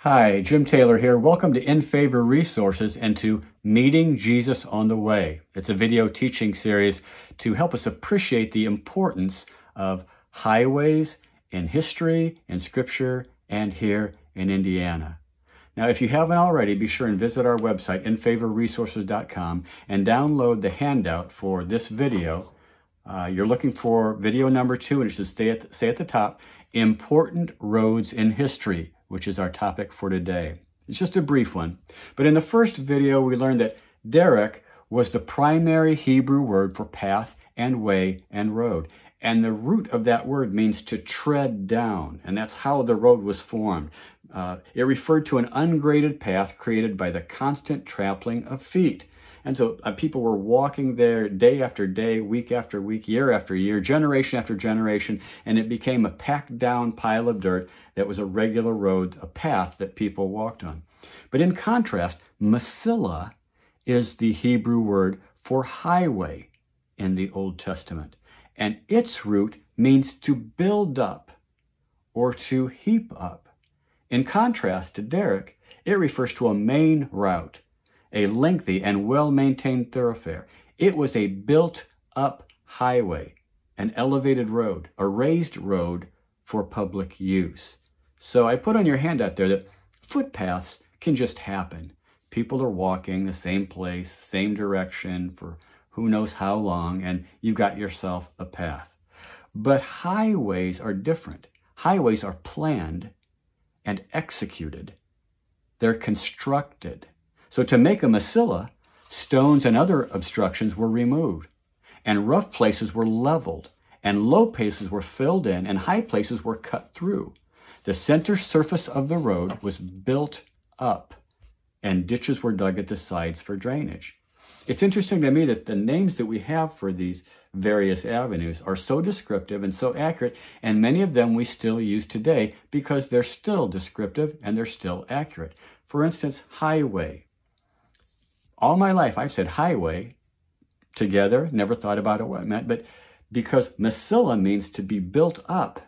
Hi, Jim Taylor here. Welcome to In Favor Resources and to Meeting Jesus on the Way. It's a video teaching series to help us appreciate the importance of highways in history, in scripture, and here in Indiana. Now, if you haven't already, be sure and visit our website, infavorresources.com, and download the handout for this video. You're looking for video number 2, and it should say at the top, Important Roads in History, which is our topic for today. It's just a brief one. But in the first video, we learned that derek was the primary Hebrew word for path and way and road. And the root of that word means to tread down. And that's how the road was formed. It referred to an ungraded path created by the constant trampling of feet. And so people were walking there day after day, week after week, year after year, generation after generation, and it became a packed down pile of dirt that was a regular road, a path that people walked on. But in contrast, Mesilah is the Hebrew word for highway in the Old Testament. And its root means to build up or to heap up. In contrast to derek, it refers to a main route, a lengthy and well-maintained thoroughfare. It was a built-up highway, an elevated road, a raised road for public use. So I put on your handout there that footpaths can just happen. People are walking the same place, same direction for who knows how long, and you've got yourself a path. But highways are different. Highways are planned and executed. They're constructed. So to make a Mesilah, stones and other obstructions were removed, and rough places were leveled, and low places were filled in, and high places were cut through. The center surface of the road was built up, and ditches were dug at the sides for drainage. It's interesting to me that the names that we have for these various avenues are so descriptive and so accurate, and many of them we still use today because they're still descriptive and they're still accurate. For instance, highway. All my life, I've said highway together, never thought about what it meant, but because Mesilah means to be built up,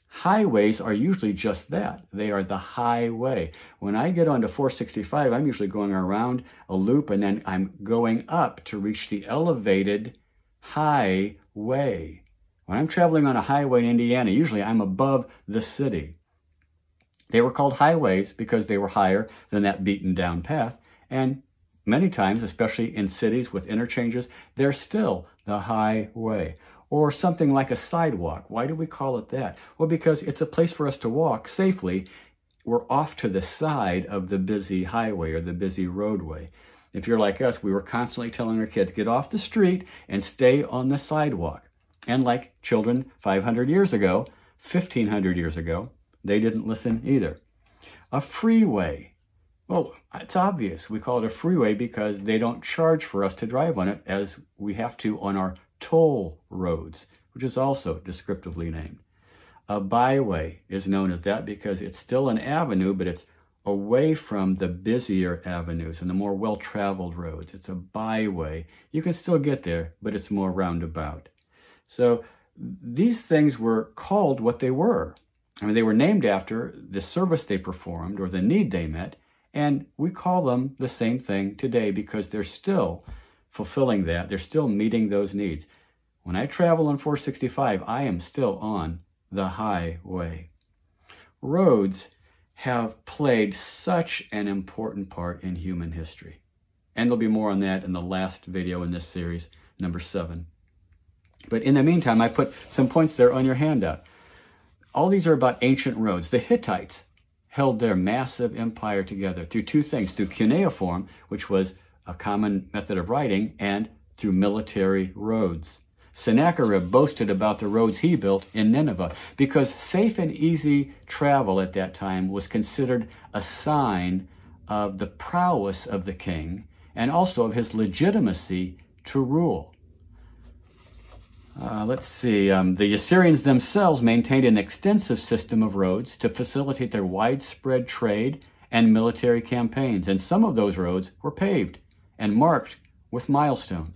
highways are usually just that. They are the highway. When I get onto 465, I'm usually going around a loop and then I'm going up to reach the elevated highway. When I'm traveling on a highway in Indiana, usually I'm above the city. They were called highways because they were higher than that beaten down path, and many times, especially in cities with interchanges, they're still the highway. Or something like a sidewalk. Why do we call it that? Well, because it's a place for us to walk safely. We're off to the side of the busy highway or the busy roadway. If you're like us, we were constantly telling our kids, get off the street and stay on the sidewalk. And like children 500 years ago, 1,500 years ago, they didn't listen either. A freeway. Well, it's obvious. We call it a freeway because they don't charge for us to drive on it as we have to on our toll roads, which is also descriptively named. A byway is known as that because it's still an avenue, but it's away from the busier avenues and the more well-traveled roads. It's a byway. You can still get there, but it's more roundabout. So these things were called what they were. I mean, they were named after the service they performed or the need they met, and we call them the same thing today because they're still fulfilling that. They're still meeting those needs. When I travel on 465, I am still on the highway. Roads have played such an important part in human history. And there'll be more on that in the last video in this series, number 7. But in the meantime, I put some points there on your handout. All these are about ancient roads. The Hittites held their massive empire together through two things, through cuneiform, which was a common method of writing, and through military roads. Sennacherib boasted about the roads he built in Nineveh because safe and easy travel at that time was considered a sign of the prowess of the king and also of his legitimacy to rule. The Assyrians themselves maintained an extensive system of roads to facilitate their widespread trade and military campaigns, and some of those roads were paved and marked with milestones.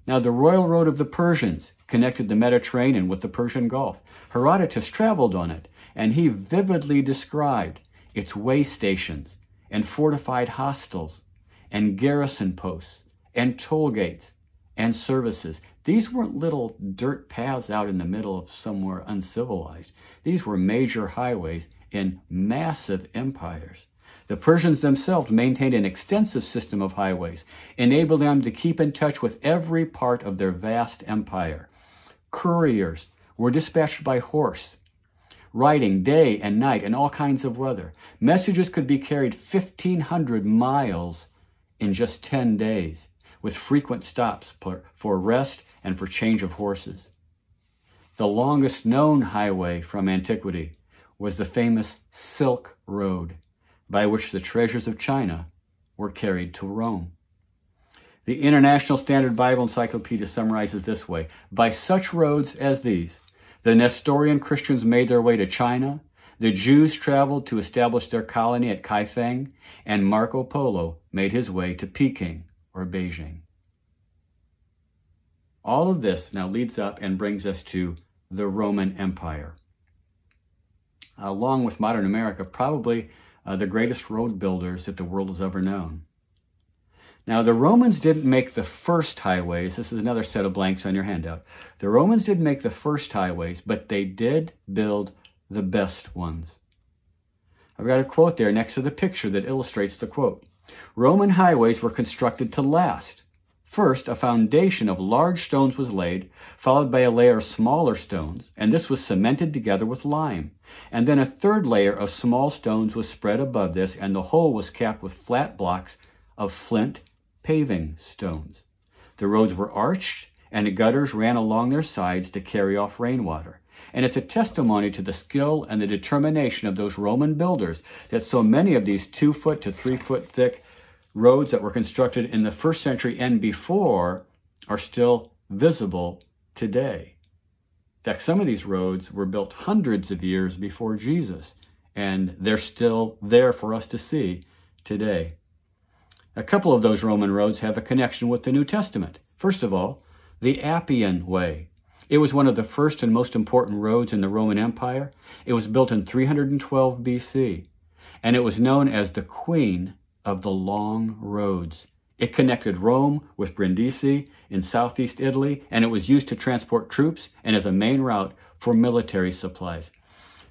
Now, the royal road of the Persians connected the Mediterranean with the Persian Gulf. Herodotus traveled on it, and he vividly described its way stations and fortified hostels and garrison posts and toll gates and services. These weren't little dirt paths out in the middle of somewhere uncivilized. These were major highways in massive empires. The Persians themselves maintained an extensive system of highways, enabling them to keep in touch with every part of their vast empire. Couriers were dispatched by horse, riding day and night in all kinds of weather. Messages could be carried 1,500 miles in just 10 days, with frequent stops for rest and for change of horses. The longest known highway from antiquity was the famous Silk Road, by which the treasures of China were carried to Rome. The International Standard Bible Encyclopedia summarizes this way: by such roads as these, the Nestorian Christians made their way to China, the Jews traveled to establish their colony at Kaifeng, and Marco Polo made his way to Peking or Beijing. All of this now leads up and brings us to the Roman Empire. Along with modern America, probably the greatest road builders that the world has ever known. Now, the Romans didn't make the first highways. This is another set of blanks on your handout. The Romans didn't make the first highways, but they did build the best ones. I've got a quote there next to the picture that illustrates the quote. Roman highways were constructed to last. First, a foundation of large stones was laid, followed by a layer of smaller stones, and this was cemented together with lime. And then a third layer of small stones was spread above this, and the whole was capped with flat blocks of flint paving stones. The roads were arched, and the gutters ran along their sides to carry off rainwater. And it's a testimony to the skill and the determination of those Roman builders that so many of these 2-foot to 3-foot thick roads that were constructed in the first century and before are still visible today. In fact, some of these roads were built hundreds of years before Jesus, and they're still there for us to see today. A couple of those Roman roads have a connection with the New Testament. First of all, the Appian Way. It was one of the first and most important roads in the Roman Empire. It was built in 312 BC, and it was known as the Queen of the Long Roads. It connected Rome with Brindisi in southeast Italy, and it was used to transport troops and as a main route for military supplies.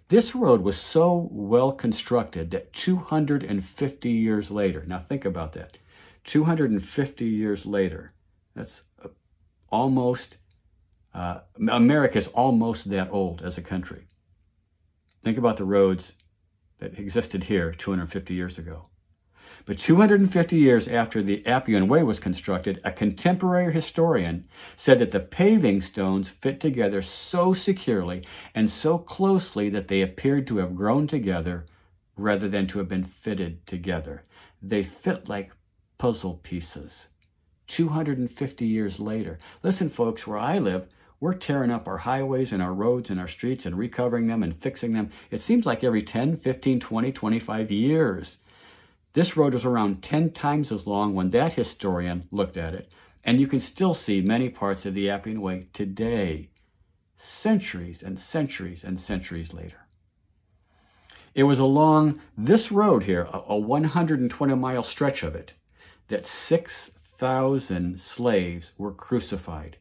This road was so well constructed that 250 years later, now think about that, 250 years later, that's almost, America's almost that old as a country. Think about the roads that existed here 250 years ago. But 250 years after the Appian Way was constructed, a contemporary historian said that the paving stones fit together so securely and so closely that they appeared to have grown together rather than to have been fitted together. They fit like puzzle pieces. 250 years later. Listen, folks, where I live, we're tearing up our highways and our roads and our streets and recovering them and fixing them. It seems like every 10, 15, 20, 25 years. This road was around 10 times as long when that historian looked at it, and you can still see many parts of the Appian Way today, centuries and centuries and centuries later. It was along this road here, a 120-mile stretch of it, that 6,000 slaves were crucified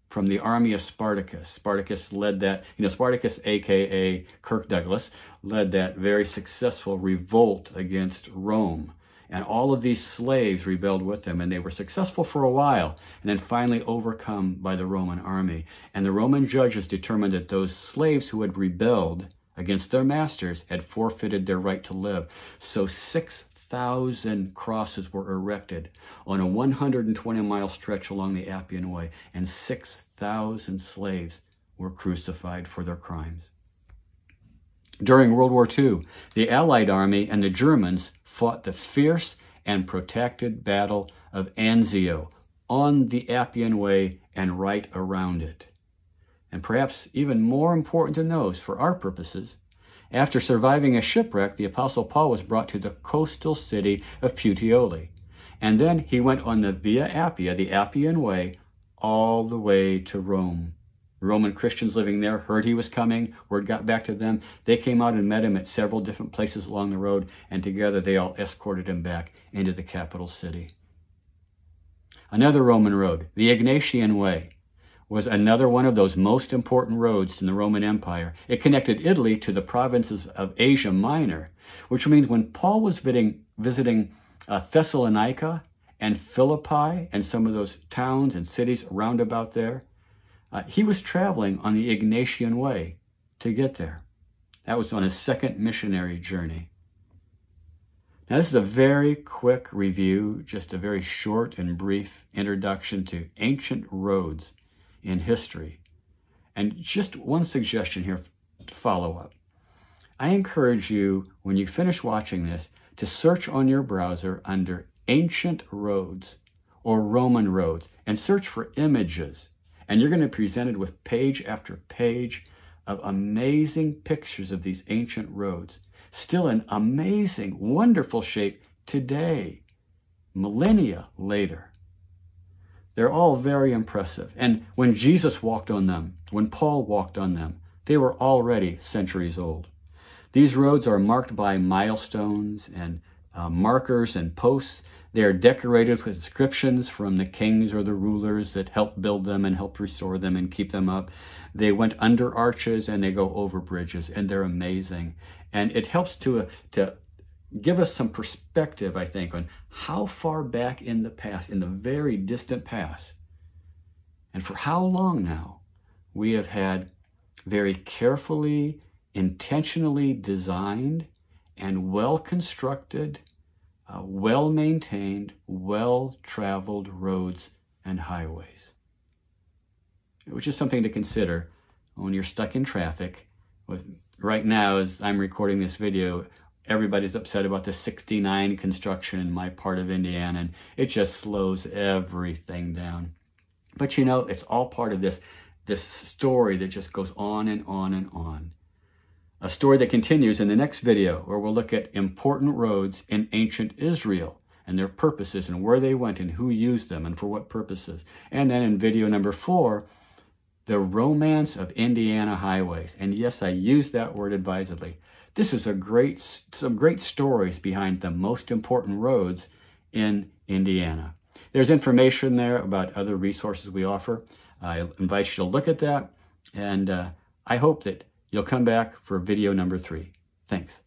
from the army of Spartacus. Spartacus led that, Spartacus, a.k.a. Kirk Douglas, led that very successful revolt against Rome. And all of these slaves rebelled with them, and they were successful for a while, and then finally overcome by the Roman army. And the Roman judges determined that those slaves who had rebelled against their masters had forfeited their right to live. So 6,000 crosses were erected on a 120-mile stretch along the Appian Way, and 6,000 slaves were crucified for their crimes. During World War II, the Allied Army and the Germans fought the fierce and protracted Battle of Anzio on the Appian Way and right around it. And perhaps even more important than those for our purposes, after surviving a shipwreck, the Apostle Paul was brought to the coastal city of Puteoli. And then he went on the Via Appia, the Appian Way, all the way to Rome. Roman Christians living there heard he was coming. Word got back to them. They came out and met him at several different places along the road, and together they all escorted him back into the capital city. Another Roman road, the Egnatian Way, was another one of those most important roads in the Roman Empire. It connected Italy to the provinces of Asia Minor, which means when Paul was visiting Thessalonica and Philippi and some of those towns and cities around about there, he was traveling on the Egnatian Way to get there. That was on his second missionary journey. Now, this is a very quick review, just a very short and brief introduction to ancient roads in history. And just one suggestion here to follow up. I encourage you, when you finish watching this, to search on your browser under ancient roads or Roman roads and search for images. And you're going to be presented with page after page of amazing pictures of these ancient roads, still in amazing, wonderful shape today, millennia later. They're all very impressive. And when Jesus walked on them, when Paul walked on them, they were already centuries old. These roads are marked by milestones and markers and posts. They are decorated with inscriptions from the kings or the rulers that helped build them and helped restore them and keep them up. They went under arches and they go over bridges, and they're amazing. And it helps to give us some perspective, I think, on how far back in the past, in the very distant past, and for how long now, we have had very carefully, intentionally designed and well-constructed, well-maintained, well-traveled roads and highways, which is something to consider when you're stuck in traffic. Right now, as I'm recording this video, everybody's upset about the 69 construction in my part of Indiana, and it just slows everything down. But you know, it's all part of this story that just goes on and on and on. A story that continues in the next video, where we'll look at important roads in ancient Israel and their purposes and where they went and who used them and for what purposes. And then in video number 4, the romance of Indiana highways. And yes, I use that word advisedly. This is some great stories behind the most important roads in Indiana. There's information there about other resources we offer. I invite you to look at that, and I hope that you'll come back for video number 3. Thanks.